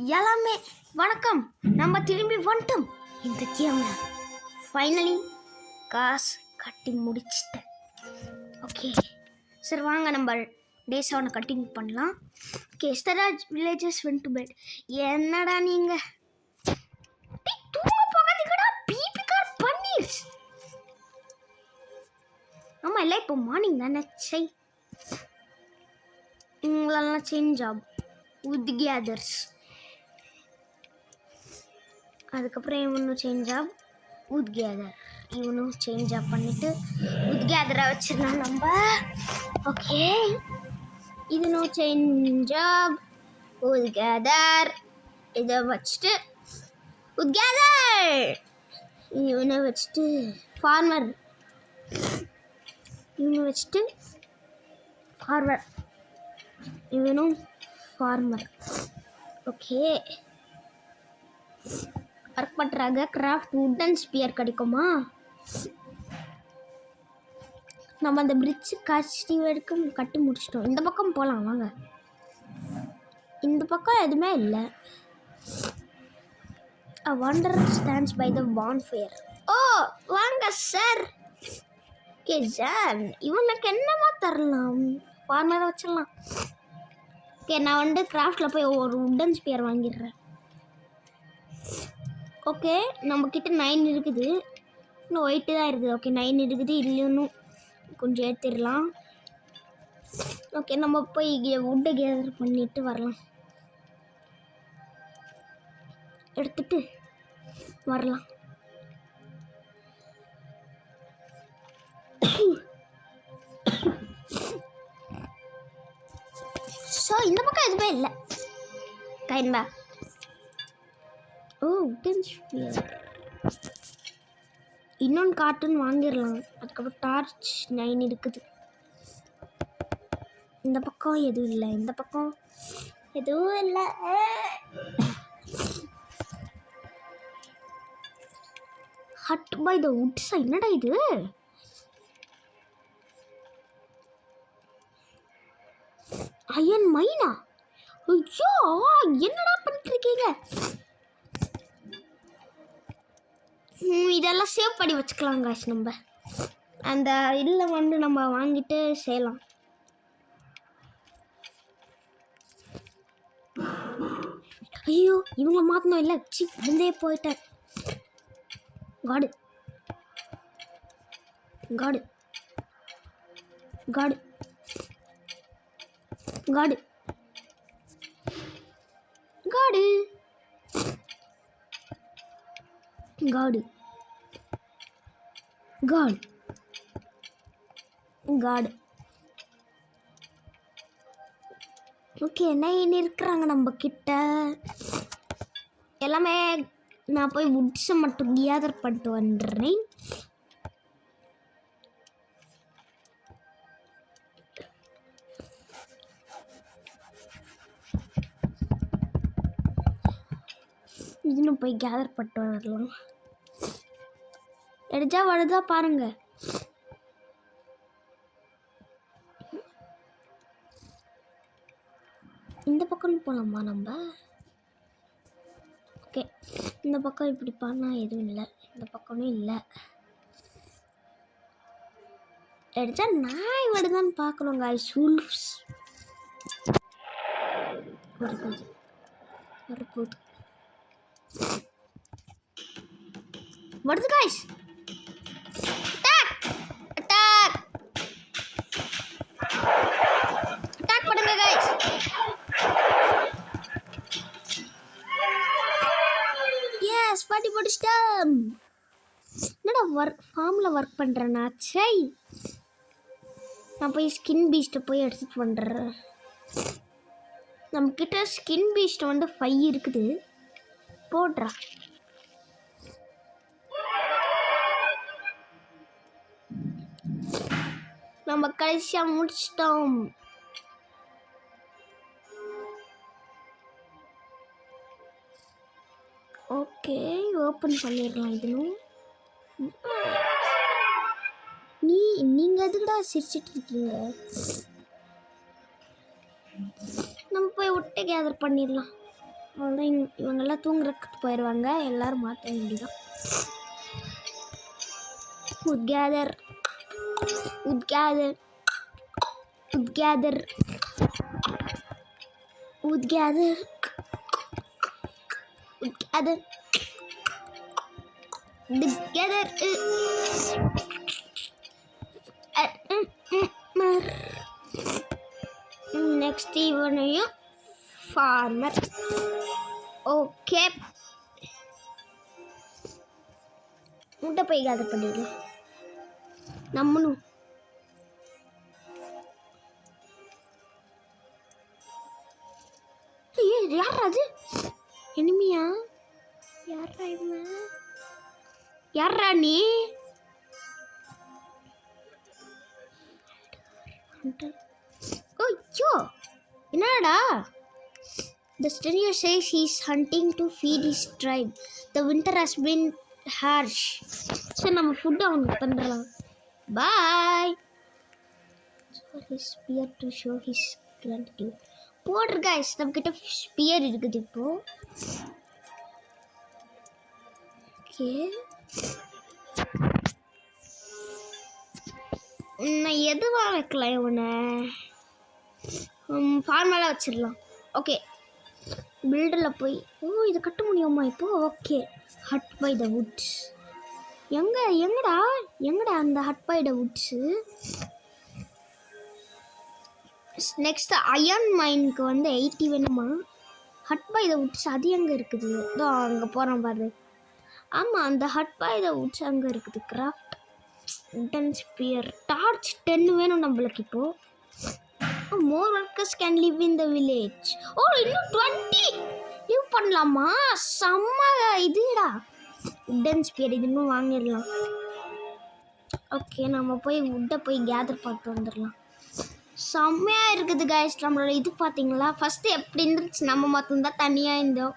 எல்லாமே வணக்கம். நம்ம திரும்பி வந்துட்டோம் இந்த கேம்ல. ஃபைனலி காசு கட்டி முடிச்சிட்டேன். ஓகே சரி வாங்க நம்ம டே 7 கண்டினியூ பண்ணலாம். Okay strange villagers went to bed. என்னடா நீங்கள் தூங்க போகாதீங்கடா, பிபி கார் பண்ணிருச்சு. ஆமாம் இல்லை இப்போ மார்னிங் தானே. சை உங்களெல்லாம் சேஞ்ச் ஆகும் வித் கேதர்ஸ். அதுக்கப்புறம் இவனும் சேஞ்ச் ஆகும் வித் கேதர். இவனும் சேஞ்ச் ஆப் பண்ணிவிட்டு வித் கேதரை வச்சிருந்தோம் நம்ம. ஓகே இதுனும் சேஞ்ச் ஆப் வித் கேதர். இதை வச்சுட்டு வித் கேதர். இவனை வச்சுட்டு ஃபார்மர். இவனை வச்சுட்டு ஃபார்மர். இவனும் ஃபார்மர். ஓகே ஒர்க் பண்ணுறாங்க. கிராஃப்ட் வுட்டன் ஸ்பியர் கிடைக்குமா? நம்ம அந்த பிரிட்ஜு காட்சி வரைக்கும் கட்டி முடிச்சிட்டோம். இந்த பக்கம் போகலாம் வாங்க. இந்த பக்கம் எதுவுமே இல்லை. A wanderer stands by the bonfire. ஓ வாங்க சார். ஓகே சார் இவனுக்கு என்னமா தரலாம்? ஃபார்மரை வச்சிடலாம். ஓகே நான் கிராஃப்டில் போய் ஒரு வுட்டன் ஸ்பியர் வாங்கிடுறேன். ஓகே நம்மக்கிட்ட 9 இருக்குது. இன்னும் ஒயிட்டு தான் இருக்குது. ஓகே 9 இருக்குது. இல்லைன்னும் கொஞ்சம் ஏற்றிடலாம். ஓகே நம்ம போய் வுட்டை கேதர் பண்ணிட்டு வரலாம். எடுத்துட்டு வரலாம். ஸோ இந்த பக்கம் எதுவுமே இல்லை. கைண்டா ஓ வுட்டன் ஸ்பியர். இன்னொன்று கார்ட்டூன் வாங்கிடலாம். அதுக்கப்புறம் டார்ச் 9 இருக்குது. இந்த பக்கம் எதுவும் இல்லை. இந்த பக்கம் எதுவும் இல்லை. Hut by the woods. என்னடா இது? அயன் மைனா. ஐயோ என்னடா பண்ணிட்டு இருக்கீங்க? இதெல்லாம் சேவ் பண்ணி வச்சுக்கலாம் காசு. நம்ம அந்த இதில் நம்ம வாங்கிட்டு செய்யலாம். ஐயோ இவங்கள மாற்றணும். இல்லை சி இருந்தே போயிட்டேன். காடு காடு காடு காடு காடு காடு காடு காடு. ஓகே 9 இருக்கிறாங்க நம்ம கிட்ட. எல்லாமே நான் போய் வுட்ஸை மட்டும் கேதர் பண்ணிட்டு வந்துடுறேன். இதுன்னு போய் கேதர் பண்ணிட்டு வரலாம். எடுத்தா வருதா பாருங்க. இந்த பக்கம் போகலாமா நம்ம? ஓகே இந்த பக்கம் இப்படி பண்ணால் எதுவும் இல்லை. இந்த பக்கமும் இல்லை. எடுத்தா நாய் வருதான்னு பார்க்கணும் காய்ஸ். வூல்ஃப்ஸ் வரப்போகுது வரப்போகுது வருது காய்ஸ். அட்டாக் பண்ணுங்க காய்ஸ். எஸ் பாட்டி போட்டுச்சிட்டோம். என்னடா ஃபார்மில் ஒர்க் பண்ணுறேன்னா? சை நான் போய் ஸ்கின் பீஸ்ட்டை போய் எடுத்துகிட்டு வந்துடுறேன். நம்மக்கிட்ட ஸ்கின் பீஸ்ட் 5 இருக்குது. போடுறா நம்ம கடைசியாக முடிச்சிட்டோம். ஓகே ஓப்பன் பண்ணிடலாம். இதுவும் நீங்கள் எதுக்குடா சிரிச்சிட்டு இருக்கீங்க? நம்ம போய் விட்டு கேதர் பண்ணிடலாம். அவ்வளோதான். இவங்கெல்லாம் தூங்குறதுக்கு போயிடுவாங்க. எல்லோரும் மாற்ற வேண்டியதான். wood gather wood gather wood gather wood gather wood gather together next இவனையும் farmer. ஓகே, முட்டை போய் கேதர் பண்ணிடலாம். நம்மளும் யார் அது? எனிமியா? யாரா இவன்? யாரா நீ? ஐயோ, என்னடா? The stranger says he's hunting to feed his tribe. The winter has been harsh. So நம்ம ஃபுட் அவனுக்கு பண்றலாம். Bye. So his spear to show his gratitude. போடுற guys, நம்ம கிட்ட ஸ்பியர் இருக்குது இப்போ. ஓகே, நான் எதுவா வைக்கலாம் இவனை? ஃபார்மலாக வச்சிடலாம். ஓகே, பில்டரில் போய் இது கட்ட முடியுமா இப்போ? Okay, hut by the woods. எங்கடா அந்த hut by the woods? Next iron மைனுக்கு வந்து 80 வேணுமா? ஹட் பை த வுட்ஸ் அது எங்கே இருக்குது? இதோ அங்கே போகிறோம் பாரு. ஆமாம், அந்த ஹட் பை த வுட்ஸ் அங்கே இருக்குது. கிராஃப்ட் உடன் ஸ்பியர் டார்ச் 10 வேணும் நம்மளுக்கு இப்போது. More workers can live in the village. இன்னும் 20 லிவ் பண்ணலாமா? செம்ம இதுடா. உடன் ஸ்பியர் இது இன்னும் வாங்கிடலாம். ஓகே, நம்ம போய் உட்டை போய் கேதர் பார்த்து வந்துடலாம். செம்மையாக இருக்குது கைஸ். நம்மளோட இது பார்த்தீங்களா? ஃபஸ்ட்டு எப்படி இருந்துச்சு? நம்ம மட்டும்தான் தனியாக இருந்தோம்.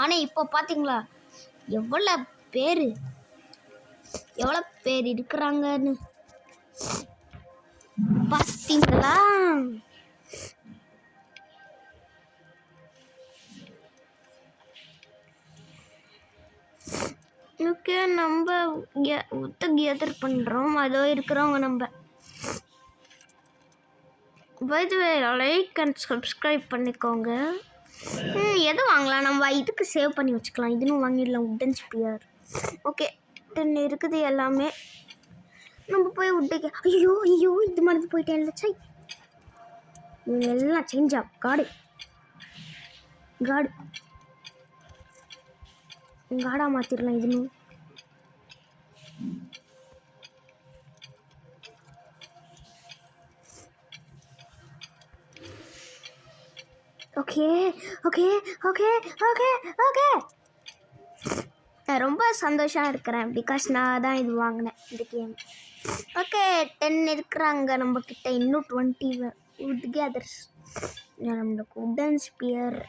ஆனால் இப்போ பார்த்தீங்களா எவ்வளோ பேர் இருக்கிறாங்கன்னு பார்த்தீங்களா? ஓகே, நம்ம கேதர் பண்ணுறோம். அதோ இருக்கிறவங்க நம்ம. By the way, like and subscribe பண்ணிக்கோங்க. எது வாங்கலாம்? நம்ம இதுக்கு சேவ் பண்ணி வச்சுக்கலாம். இதுன்னு வாங்கிடலாம். Wooden sphere. ஓகே, 10 இருக்குது எல்லாமே. நம்ம போய் விட்டுக்க. ஐயோ இது மாதிரி போயிட்டேன். இல்லை சை, எல்லாம் சேஞ்ச் ஆகும். காடா மாற்றிடலாம். இதுன்னு ஓகே. நான் ரொம்ப சந்தோஷமாக இருக்கிறேன். பிகாஸ் நான் தான் இது வாங்கினேன் இந்த கேம். ஓகே, 10 இருக்கிறாங்க நம்மக்கிட்ட. இன்னும் 20 wood gatherers. நம்மளுக்கு உடன் ஸ்பியர்.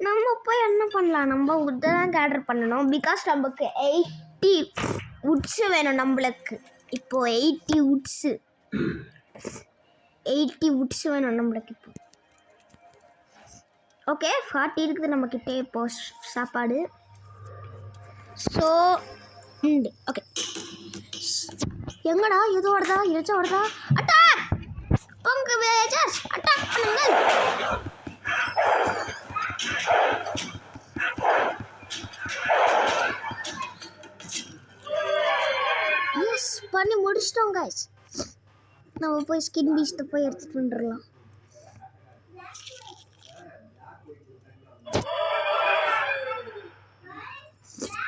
நம்ம போய் என்ன பண்ணலாம்? நம்ம உட்டை தான் கேதர் பண்ணணும். பிகாஸ் நமக்கு 80 வுட்ஸு வேணும் நம்மளுக்கு. இப்போது 80 வுட்ஸு வேணும் நம்மளுக்கு இப்போ. ஓகே, 40 இருக்குது நம்மக்கிட்ட இப்போ சாப்பாடு. ஸோ உண்டு. ஓகே, எங்கடா எது வருதா? இறைச்சா வருதா? அட்டாக்! உங்க வில்லேஜர்ஸ் அட்டாக் பண்ணுங்கள். எஸ், பண்ணி முடிச்சிட்டோம் கைஸ். நம்ம போய் ஸ்கின் பீஸ்ட்டை போய் எடுத்துகிட்டு வந்துடலாம்.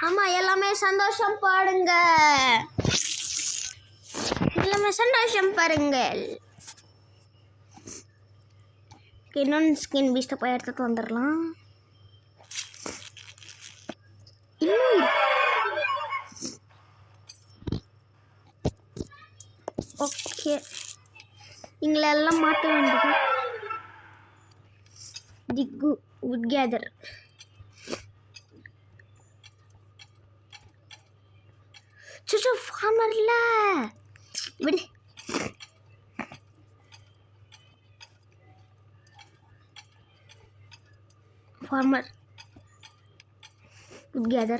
ஆமாம், எல்லாமே சந்தோஷம் பாடுங்க. இன்னொன்று ஸ்கின் பீஸ்ட்டை போய் எடுத்துகிட்டு வந்துடலாம். ஓகே, எங்களை எல்லாம் மாற்ற வேண்டியது. திக்கு wood gather. சுச்சு ஃபார்மர்ல விடு. farmer, wood gather,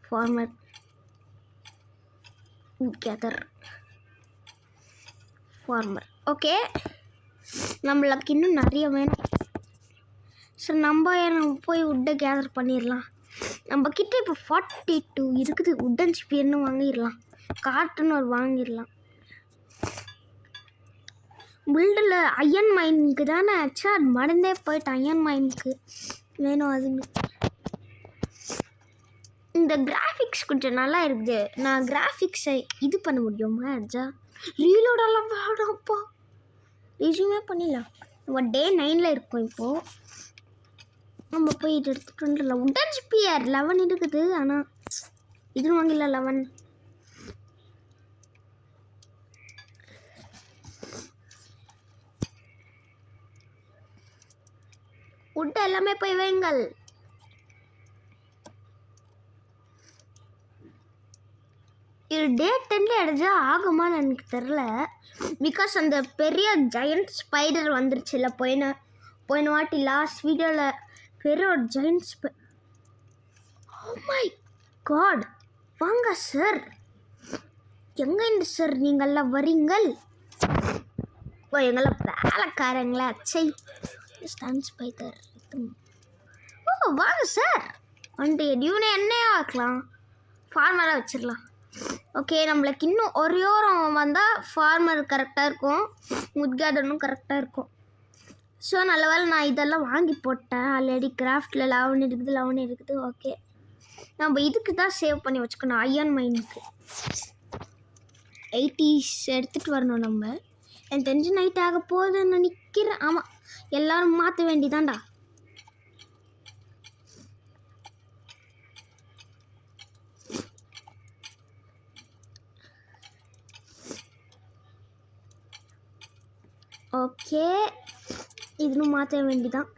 farmer, wood gather, farmer. Okay, நம்மளுக்கு இன்னும் நிறைய வேணும். ஸோ நம்ம போய் வுட்டை கேதர் பண்ணிடலாம். நம்ம கிட்ட இப்போ 42 இருக்குது. உட்டன் ஸ்பியர்னு வாங்கிடலாம், காட்டுன்னு ஒரு வாங்கிடலாம். பில்டில் அயன் மைனுக்கு தானே ஆச்சா, அது மறந்தே போயிட்டு அயன் மைனுக்கு வேணும். அதுன்னு இந்த கிராஃபிக்ஸ் கொஞ்சம் நல்லா இருக்குது. நான் கிராஃபிக்ஸை இது பண்ண முடியுமா? ஆச்சா ரீலோடெல்லாம் வேணாம்ப்பா, ரெஸ்யூமே பண்ணிடலாம். நம்ம டே 9 இருக்கோம் இப்போது. நம்ம போய் இது எடுத்துகிட்டு வந்துடலாம். உட்டன் ஸ்பியர் 11 இருக்குது, ஆனால் இது வாங்கிடலாம் 11. உட்டை எல்லாமே போய் வைங்கள். இது டே 10 அடிச்சா ஆகுமான்னு எனக்கு தெரில. பிகாஸ் அந்த பெரிய ஜெயண்ட் ஸ்பைடர் வந்துருச்சுல்ல, போயின வாட்டி லாஸ்ட் வீடியோவில் பெரிய ஒரு ஜெயண்ட் ஓ மை காட். வாங்க சார், எங்கேருந்து சார் நீங்கள்லாம் வரீங்கள்? ஓ, எங்கெல்லாம் வேலைக்காரங்களா? சை, ஸ்டன் ஸ்பைடர். ஓ வாங்க சார், வந்துட்டு டியூனை என்னையா வைக்கலாம், ஃபார்மராக வச்சிடலாம். ஓகே, நம்மளுக்கு இன்னும் ஒரே வந்தால் ஃபார்மர் கரெக்டாக இருக்கும், முத்கார்டனும் கரெக்டாக இருக்கும். ஸோ நல்ல வேலை நான் இதெல்லாம் வாங்கி போட்டேன். ஆல்ரெடி கிராஃப்டில் 11 இருக்குது. ஓகே, நம்ம இதுக்கு தான் சேவ் பண்ணி வச்சுக்கணும், அயன் மைனுக்கு. 80s எடுத்துகிட்டு வரணும் நம்ம. எனக்கு தெரிஞ்சு நைட் ஆக போகுதுன்னு நினைக்கிறேன். ஆமாம், எல்லோரும் மாற்ற வேண்டிதான்டா. ஓகே, இதுன்னு மாற்ற வேண்டிதான்.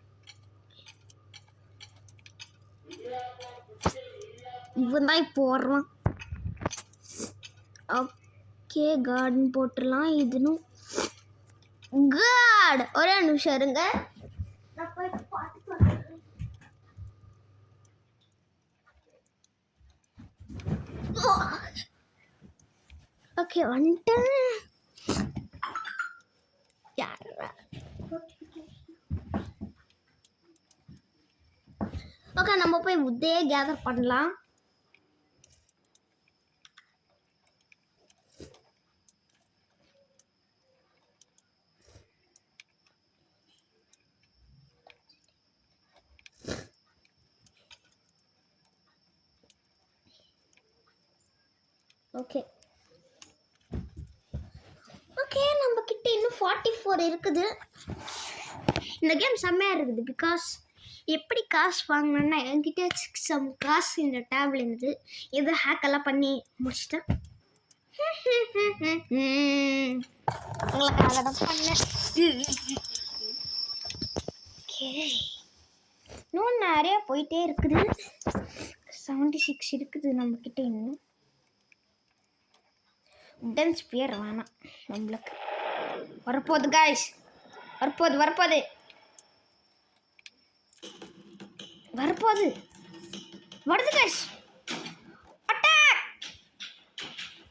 இவன் தான் இப்போ வர்றான். ஓகே, கார்டன் போட்டுடலாம். இதுன்னு காட், ஒரே நிமிஷம் இருங்க, நான் போய் பார்த்துட்டு வரேன். ஓகே, வந்துட்டேன். ஓகே, நம்ம போய் உத்தையே கேதர் பண்ணலாம். ஓகே ஓகே, நம்ம கிட்ட இன்னும் 44 இருக்குது. இந்த கேம் செம்மையாக இருக்குது. பிகாஸ் எப்படி காசு வாங்கினேன்னா, என்கிட்ட சம் காசு இந்த டேபிள் இருந்தது. எது ஹேக்கெல்லாம் பண்ணி முடிச்சிட்டேன். உங்களுக்காக தான் பண்ணேன். ஓகே, இன்னும் நிறையா போயிட்டே இருக்குது. 76 இருக்குது நம்மக்கிட்ட. இன்னும் உட்டன் ஸ்பியர் வேணாம் நம்மளுக்கு. வரப்போகுது காய்ஸ், வரப்போகுது வருது காய்ஸ். அட்டாக்!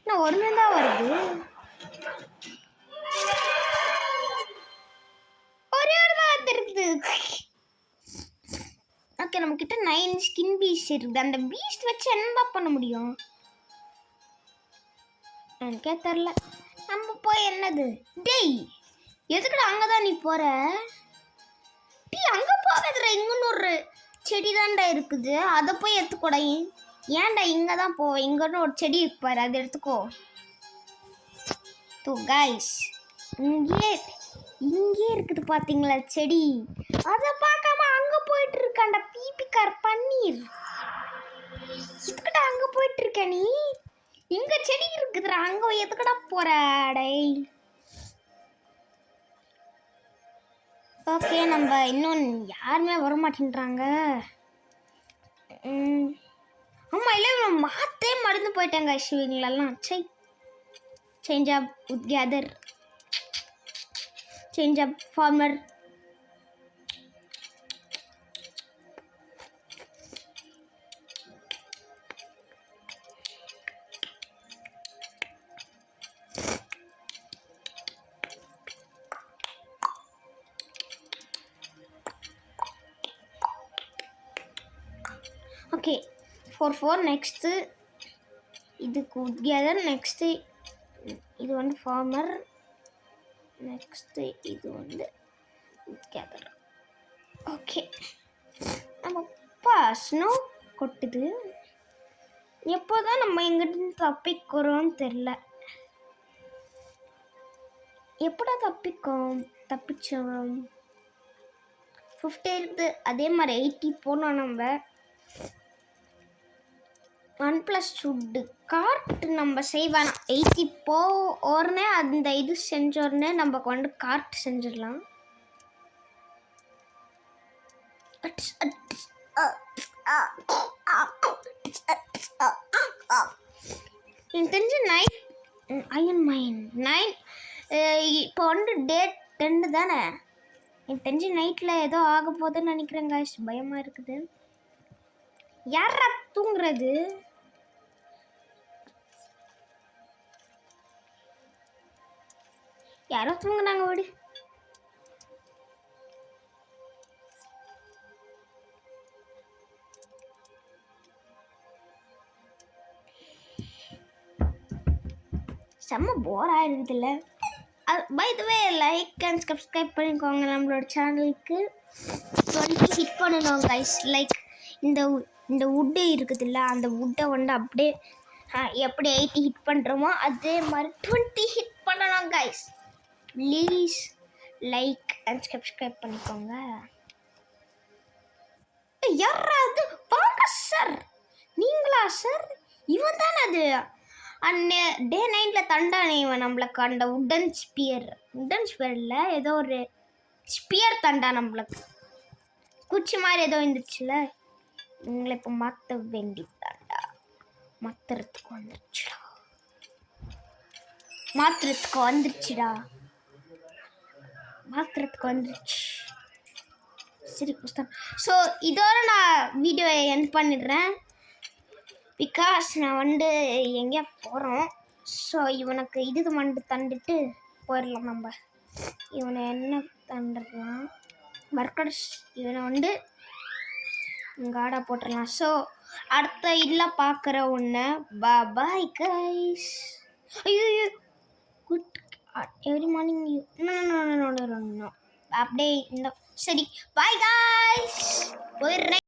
நான் ஒன்று தான் வருது, ஒரே ஒரு தான் வந்துருக்குது. ஓகே, நம்மக்கிட்ட 9 ஸ்கின் பீஸ்ட் இருக்குது. அந்த பீஸ்ட் வச்சு என்ன பண்ண முடியும் எனக்கே தெரில. நம்ம போய் என்னது டேய், எதுக்குடா அங்கே தான் நீ போகிற? டீ அங்கே போகாதுடா, இங்கன்னு ஒரு செடி தான்டா இருக்குது, அதை போய் எடுத்துக்கூட. ஏன்டா இங்கே தான் போவேன், இங்கன்னு ஒரு செடி இருப்பார், அதை எடுத்துக்கோ. தோ கைஸ், இங்கே இருக்குது பார்த்தீங்களா செடி, அதை பார்க்காம அங்கே போயிட்டு இருக்காண்டா பிபிகார் பன்னீர். எதுக்கிட்ட அங்கே போயிட்டு இருக்க நீ? இங்கே செடி இருக்குதுடா, அங்கே எதுக்கடா போறாடை? ஓகே, நம்ம இன்னும் யாருமே வரமாட்டேன்றாங்க. ஆமாம், இல்லை நான் மாற்றே மறந்து போயிட்டேங்க இவங்களெல்லாம். சேஞ்ச் ஆப் வித் கேதர், சேஞ்ச் ஆப் ஃபார்மர். ஓகே 4 4 நெக்ஸ்ட்டு இது குகேதர் நெக்ஸ்ட்டு இது வந்து ஃபார்மர் நெக்ஸ்ட்டு இது வந்து கேதர். ஓகே நம்ம ஸ்னோ கொட்டுது. எப்போதான் நம்ம எங்கிட்ட தப்பிக்கிறோன்னு தெரில. எப்படா தப்பிச்சோம் 50 இருக்குது. அதே மாதிரி 80 போனோம். நம்ம OnePlus ஃபுட்டு கார்ட் நம்ம செய்வேன். 80 உடனே அந்த இது செஞ்ச உடனே நம்ம கொண்டு கார்ட் செஞ்சிடலாம். எனக்கு தெரிஞ்சு அயன் மைன் 9 இப்போ வந்து டேட் 10 தானே. எனக்கு தெரிஞ்சு நைட்டில் ஏதோ ஆக போகுதுன்னு நினைக்கிறேன் காய்ஸ். பயமாக இருக்குது. யாரா தூங்குறது? யாரோ தூங்குனாங்க ஓடி. செம்ம போர் ஆயிருக்குதுல்ல. By the way like and subscribe பண்ணிக்கோங்க. நம்மளோட சேனலுக்கு 20 ஹிட் பண்ணணும் கைஸ். லைக் இந்த வுட்டு இருக்குதுல்ல, அந்த வுட்டை வந்து அப்படியே எப்படி 80 ஹிட் பண்ணுறோமோ அதே மாதிரி 20 ஹிட் பண்ணணும் guys. Please like and subscribe பண்ணிக்கோங்க. யாராவது வாங்க சார். நீங்களா சார்? இவன் தானே அது டே 9ல் தண்டானே இவன் நம்மளுக்கு அந்த உட்டன் ஸ்பியரில் ஏதோ ஒரு ஸ்பியர் தண்டா நம்மளுக்கு குச்சி மாதிரி ஏதோ இருந்துச்சுல. உங்களை இப்போ மாற்ற வேண்டியதாண்டா. மாற்றுறதுக்கு வந்துருச்சு. சரி ஸோ இதோட நான் வீடியோவை எண்ட் பண்ணிடுறேன். பிகாஸ் நான் வந்து எங்கேயா போகிறோம். ஸோ இவனுக்கு இது வந்து தந்துட்டு போயிடலாம். நம்ம இவனை என்ன தந்துடலாம், ஒர்க்கர்ஸ் இவனை வந்து காடாக போட்டுடலாம். ஸோ அடுத்த இதில் பார்க்குற ஒன்று. Bye guys. ஐயோ குட் எவ்ரி மார்னிங் நோ அப்படியே இந்த சரி பாய் கைஸ் போயிடுறேன்.